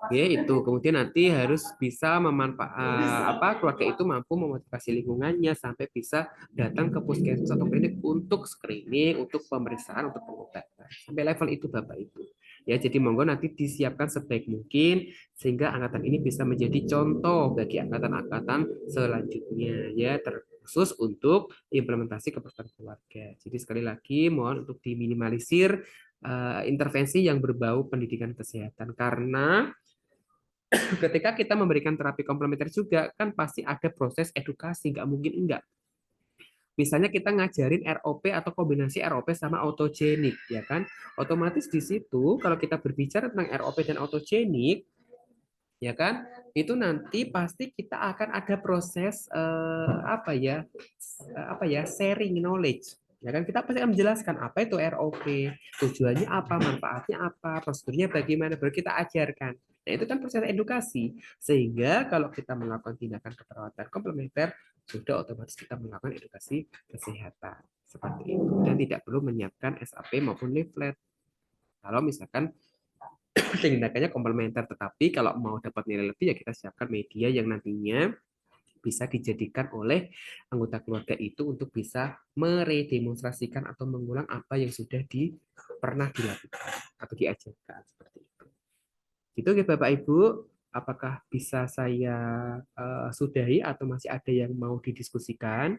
Oke, itu kemudian nanti harus bisa memanfaat keluarga itu mampu memotivasi lingkungannya sampai bisa datang ke puskesmas atau klinik untuk screening, untuk pemeriksaan, untuk pengobatan. Sampai level itu Bapak Ibu. Ya, jadi monggo nanti disiapkan sebaik mungkin sehingga angkatan ini bisa menjadi contoh bagi angkatan-angkatan selanjutnya ya, terkhusus untuk implementasi keperawatan keluarga. Jadi sekali lagi mohon untuk diminimalisir intervensi yang berbau pendidikan kesehatan karena ketika kita memberikan terapi komplementer juga kan pasti ada proses edukasi, nggak mungkin enggak. Misalnya kita ngajarin ROP atau kombinasi ROP sama autogenik, ya kan? Otomatis di situ kalau kita berbicara tentang ROP dan autogenik, ya kan? Itu nanti pasti kita akan ada proses sharing knowledge. Ya kan kita pasti akan menjelaskan apa itu ROP, tujuannya apa, manfaatnya apa, prosedurnya bagaimana, baru kita ajarkan. Nah, itu kan proses edukasi. Sehingga kalau kita melakukan tindakan keperawatan komplementer, sudah otomatis kita melakukan edukasi kesehatan. Seperti itu. Dan tidak perlu menyiapkan SAP maupun leaflet. Kalau misalkan tindakannya komplementer, tetapi kalau mau dapat nilai lebih ya kita siapkan media yang nantinya bisa dijadikan oleh anggota keluarga itu untuk bisa meredemonstrasikan atau mengulang apa yang sudah pernah dilakukan atau diajarkan seperti itu. Gitu ya Bapak Ibu, apakah bisa saya sudahi atau masih ada yang mau didiskusikan?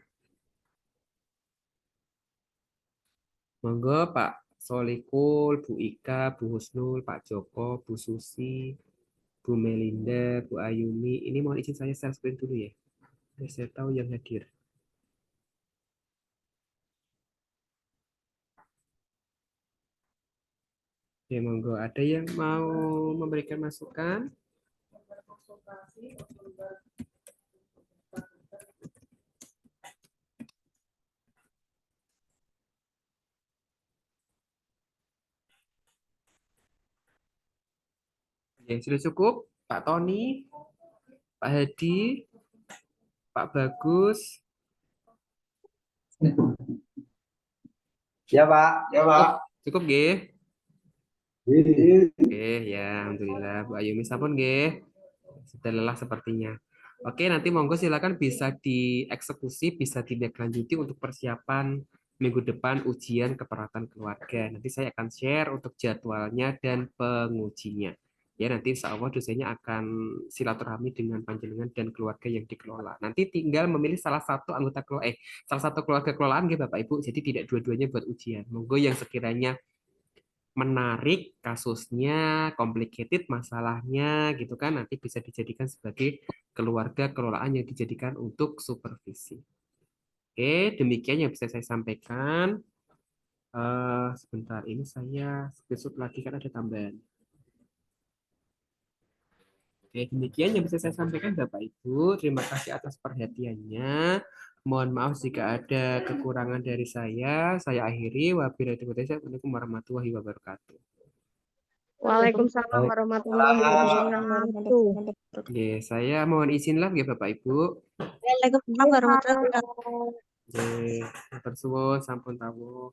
Monggo Pak Solikul, Bu Ika, Bu Husnul, Pak Joko, Bu Susi, Bu Melinda, Bu Ayumi. Ini mohon izin saya share screen dulu ya. Biar saya tahu yang hadir. Oke, monggo. Ada yang mau memberikan masukan? Ya, sudah cukup. Pak Tony, Pak Hadi, Pak Bagus. Ya Pak, ya Pak. Cukup, G. Iya. Oke, ya, Alhamdulillah. Bu Ayumi sampun, G. Sudah lelah sepertinya. Oke, nanti monggo silakan bisa dieksekusi, bisa ditindaklanjuti untuk persiapan minggu depan ujian keperawatan keluarga. Nanti saya akan share untuk jadwalnya dan pengujinya. Ya, nanti insya Allah dosennya akan silaturahmi dengan panjenengan dan keluarga yang dikelola. Nanti tinggal memilih salah satu anggota kelola, salah satu keluarga kelolaan ya Bapak Ibu. Jadi tidak dua-duanya buat ujian. Monggo yang sekiranya menarik kasusnya, complicated masalahnya gitu kan nanti bisa dijadikan sebagai keluarga kelolaan yang dijadikan untuk supervisi. Oke, demikian yang bisa saya sampaikan. Sebentar, ini saya screenshot lagi kan ada tambahan. Oke, demikian yang bisa saya sampaikan Bapak Ibu. Terima kasih atas perhatiannya. Mohon maaf jika ada kekurangan dari saya. Saya akhiri. Wabillahi taufiq wal hidayah. Assalamualaikum warahmatullahi wabarakatuh. Waalaikumsalam warahmatullahi wabarakatuh. Oke, saya mohon izin lah ya Bapak Ibu. Waalaikumsalam warahmatullahi wabarakatuh. Oke, matur suwun sampun tawu.